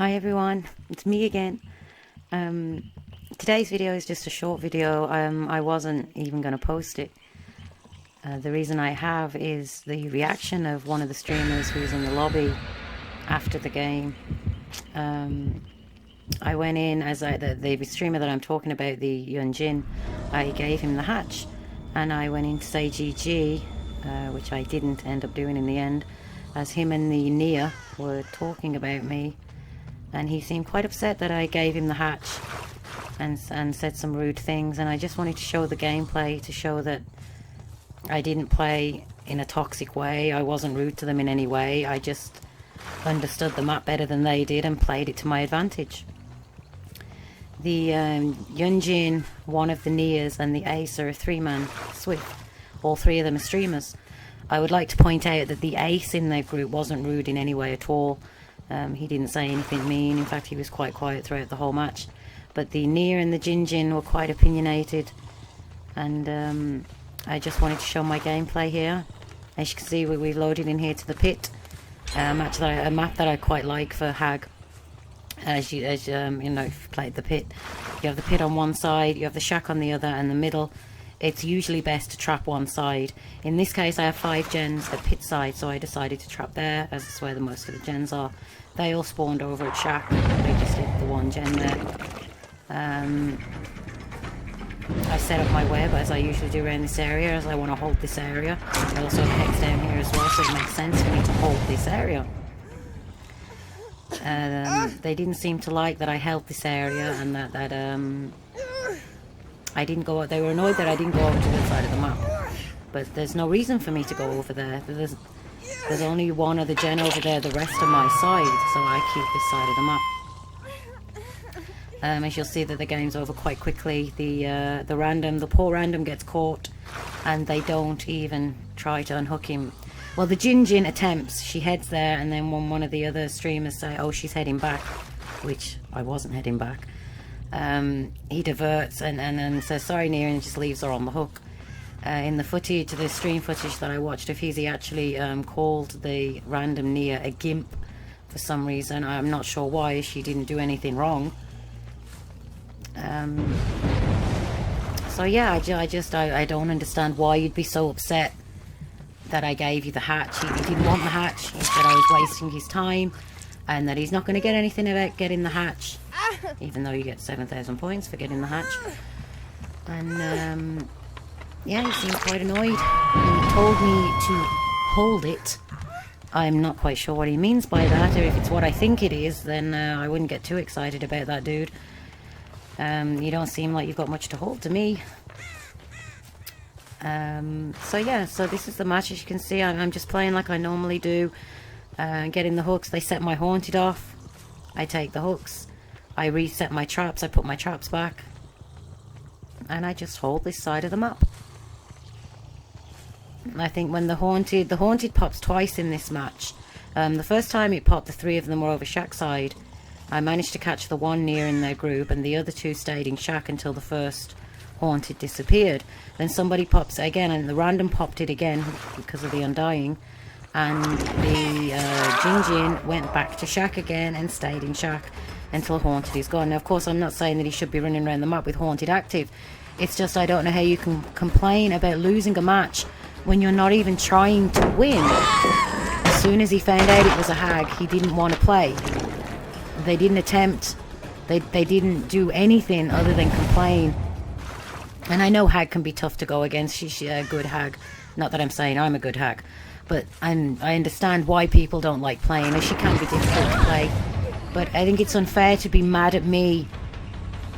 Hi everyone, it's me again. Today's video is just a short video. I wasn't even going to post it. The reason I have is the reaction of one of the streamers who's in the lobby after the game. I went in as the streamer that I'm talking about, the Yunjin. I gave him the hatch and I went in to say GG, which I didn't end up doing in the end, as him and the Nia were talking about me. And he seemed quite upset that I gave him the hatch and said some rude things. And I just wanted to show the gameplay to show that I didn't play in a toxic way. I wasn't rude to them in any way. I just understood the map better than they did and played it to my advantage. The Yunjin, one of the Nias, and the Ace are a three-man Swift. All three of them are streamers. I would like to point out that the Ace in their group wasn't rude in any way at all. He didn't say anything mean. In fact, he was quite quiet throughout the whole match. But the Nia and the Jinjin were quite opinionated. And I just wanted to show my gameplay here. As you can see, we've loaded in here to the pit. A map that I quite like for Hag. As you know, if you've played the pit, you have the pit on one side, you have the shack on the other, and the middle. It's usually best to trap one side. In this case, I have 5 gens at pit side, so I decided to trap there, as it's where the most of the gens are. They all spawned over at shack. They just did the one gen there. I set up my web as I usually do around this area, as I want to hold this area. I also have hex down here as well, so it makes sense for me to hold this area. They didn't seem to like that I held this area and that I didn't go. They were annoyed that I didn't go over to the side of the map. But there's no reason for me to go over there. There's only one other gen over there. The rest are my side, so I keep this side of the map. As you'll see that the game's over quite quickly. The poor random gets caught, and they don't even try to unhook him. Well, the Jinjin attempts. She heads there, and then when one of the other streamers say, "Oh, she's heading back," which I wasn't heading back. He diverts and says sorry Nia, and just leaves her on the hook. In the footage, the stream footage that I watched of his, he actually called the random Nia a gimp for some reason. I'm not sure why. She didn't do anything wrong. So yeah, I don't understand why you'd be so upset that I gave you the hatch. He didn't want the hatch. He said I was wasting his time and that he's not going to get anything about getting the hatch, even though you get 7,000 points for getting the hatch. And yeah, he seemed quite annoyed. He told me to hold it. I'm not quite sure what he means by that, or if it's what I think it is, then I wouldn't get too excited about that, dude. You don't seem like you've got much to hold to me. So yeah, so this is the match. As you can see, I'm just playing like I normally do. Getting the hooks. They set my haunted off. I take the hooks. I reset my traps. I put my traps back. And I just hold this side of the map. I think when the haunted pops twice in this match. The first time it popped, the 3 of them were over shack side. I managed to catch the one Near in their group, and the other 2 stayed in shack until the first haunted disappeared. Then somebody pops it again, and the random popped it again because of the undying. And the Jinjin went back to shack again and stayed in shack until haunted is gone. Now, of course, I'm not saying that he should be running around the map with haunted active. It's just I don't know how you can complain about losing a match when you're not even trying to win. As soon as he found out it was a Hag, he didn't want to play. They didn't attempt. They didn't do anything other than complain. And I know Hag can be tough to go against. She's a good Hag. Not that I'm saying I'm a good Hag. But I understand why people don't like playing her. She can be difficult to play. But I think it's unfair to be mad at me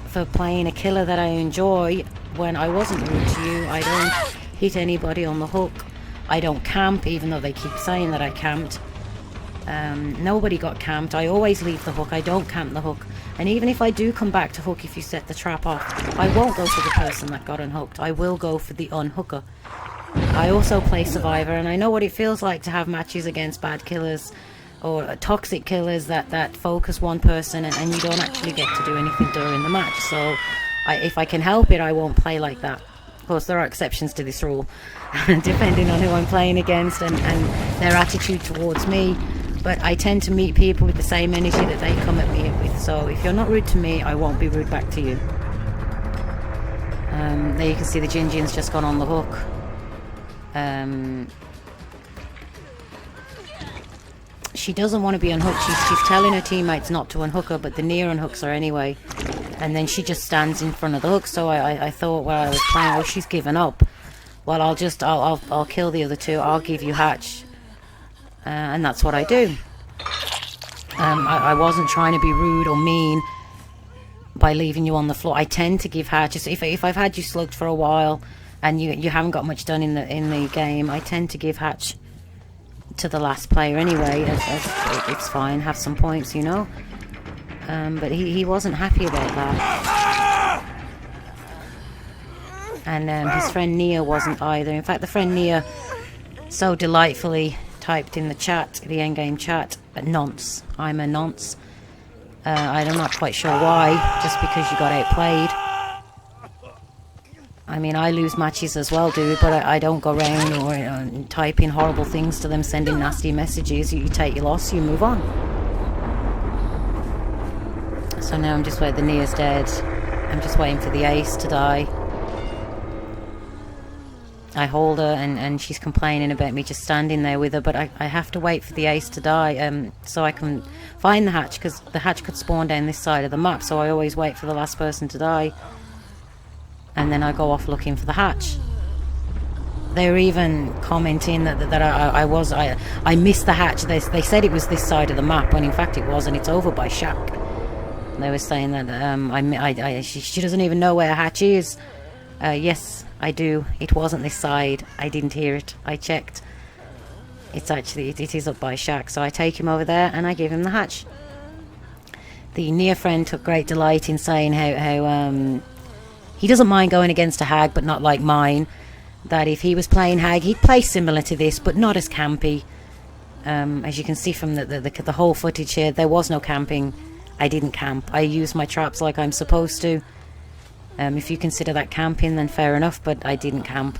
for playing a killer that I enjoy when I wasn't rude to you. I don't hit anybody on the hook. I don't camp, even though they keep saying that I camped. Nobody got camped. I always leave the hook. I don't camp the hook. And even if I do come back to hook, if you set the trap off, I won't go for the person that got unhooked. I will go for the unhooker. I also play Survivor, and I know what it feels like to have matches against bad killers or toxic killers that focus one person and you don't actually get to do anything during the match. So if I can help it, I won't play like that. Of course, there are exceptions to this rule, depending on who I'm playing against and their attitude towards me. but I tend to meet people with the same energy that they come at me with. So if you're not rude to me, I won't be rude back to you. There you can see the Gingian's just gone on the hook. She doesn't want to be unhooked. She's telling her teammates not to unhook her, but the Nia unhooks her anyway. And then she just stands in front of the hook. So I thought while I was playing, oh, she's given up. Well, I'll kill the other two. I'll give you hatch. And that's what I do. I wasn't trying to be rude or mean by leaving you on the floor. I tend to give hatch. If I've had you slugged for a while and you haven't got much done in the game, I tend to give hatch to the last player anyway. It's fine, have some points, you know. But he wasn't happy about that. And his friend Nia wasn't either. In fact, the friend Nia so delightfully typed in the chat, the endgame chat, nonce. I'm a nonce. I'm not quite sure why, just because you got outplayed. I mean, I lose matches as well, dude, but I don't go around or typing horrible things to them, sending nasty messages. You take your loss, you move on. So now I'm just waiting. The Nia's dead. I'm just waiting for the ace to die. I hold her and she's complaining about me just standing there with her, but I have to wait for the ace to die so I can find the hatch, because the hatch could spawn down this side of the map, so I always wait for the last person to die and then I go off looking for the hatch. They were even commenting that I missed the hatch. They said it was this side of the map when in fact it wasn't. It's over by Shack. They were saying that she doesn't even know where a hatch is. Yes, I do. It wasn't this side. I didn't hear it. I checked. It's actually, it is up by Shack. So I take him over there and I give him the hatch. The Nia friend took great delight in saying how he doesn't mind going against a hag, but not like mine. That if he was playing hag, he'd play similar to this, but not as campy. As you can see from the whole footage here, there was no camping. I didn't camp. I used my traps like I'm supposed to. If you consider that camping, then fair enough, but I didn't camp.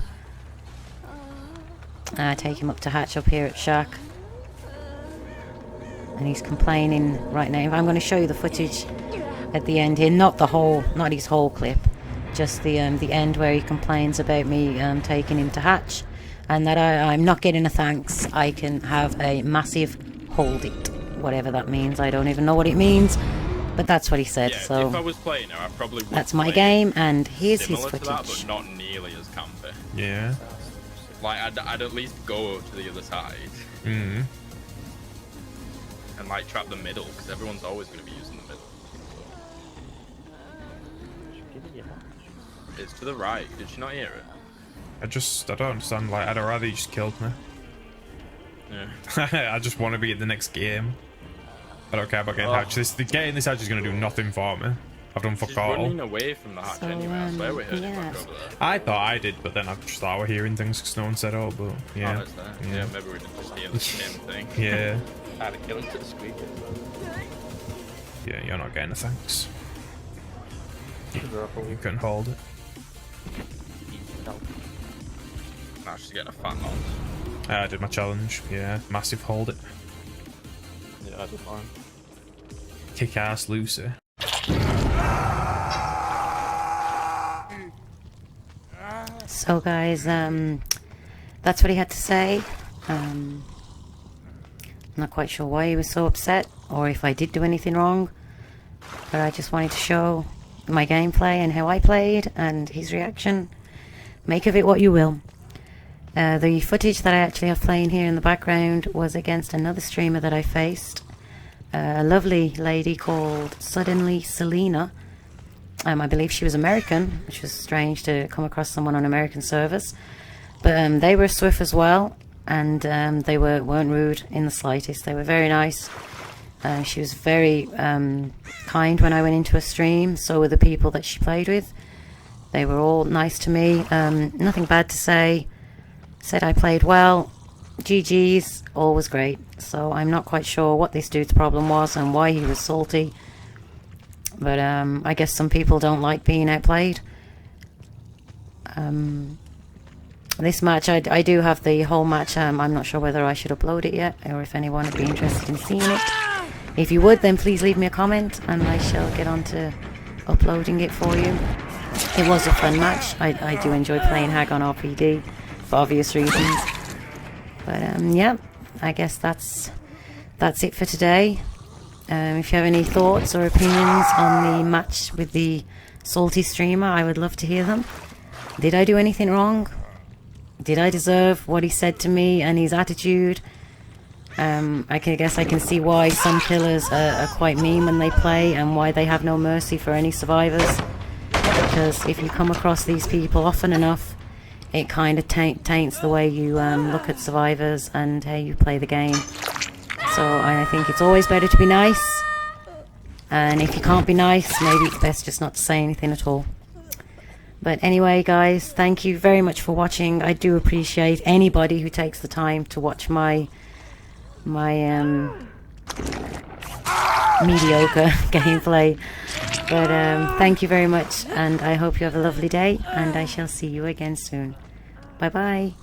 I take him up to hatch up here at Shack. And he's complaining right now. I'm going to show you the footage at the end here. Not his whole clip. Just the end where he complains about me taking him to hatch. And that I'm not getting a thanks. I can have a massive hold it. Whatever that means. I don't even know what it means. But that's what he said. Yeah, so if I was playing her, I probably would. That's my game, and here's his footage. To that, but not nearly as campy. Yeah. Like I'd at least go to the other side. Mm-hmm. And like trap the middle, because everyone's always going to be using the middle. It's to the right. Did you not hear it? I don't understand. Like, I'd rather you just killed me. Yeah. I just want to be at the next game. I don't care about getting hatch. Getting this hatch is going to do nothing for me. I've done fuck all. Running away from the hatch anyway. I swear we heard it back over there. I thought I did, but then I just thought I was hearing things because no one said oh, but yeah. Oh, yeah, maybe we didn't just hear the same thing. Yeah. I had to kill him to the squeaker. Yeah, you're not getting a thanks. You couldn't hold it. Nah, she's getting a fat nod. I did my challenge. Yeah, massive hold it. Yeah, I did mine. Kick ass Lucy. So guys, that's what he had to say. I'm not quite sure why he was so upset, or if I did do anything wrong, but I just wanted to show my gameplay and how I played and his reaction. Make of it what you will. The footage that I actually have playing here in the background was against another streamer that I faced, a lovely lady called SuddenlySelena. I believe she was American, which was strange to come across someone on American servers. But they were swift as well, and they weren't rude in the slightest. They were very nice. She was very kind when I went into a stream. So were the people that she played with. They were all nice to me. Nothing bad to say. Said I played well. GG's, all was great. So I'm not quite sure what this dude's problem was and why he was salty. But I guess some people don't like being outplayed. this match, I do have the whole match. I'm not sure whether I should upload it yet, or if anyone would be interested in seeing it. If you would, then please leave me a comment, and I shall get on to uploading it for you. It was a fun match. I do enjoy playing Hag on RPD, for obvious reasons. But yeah, I guess that's it for today. If you have any thoughts or opinions on the match with the salty streamer, I would love to hear them. Did I do anything wrong? Did I deserve what he said to me and his attitude? I guess I can see why some killers are quite mean when they play, and why they have no mercy for any survivors. Because if you come across these people often enough, it kind of taints the way you look at survivors and how you play the game. So I think it's always better to be nice, and if you can't be nice, maybe it's best just not to say anything at all. But anyway, guys, thank you very much for watching. I do appreciate anybody who takes the time to watch my mediocre gameplay. But thank you very much, and I hope you have a lovely day, and I shall see you again soon. Bye bye.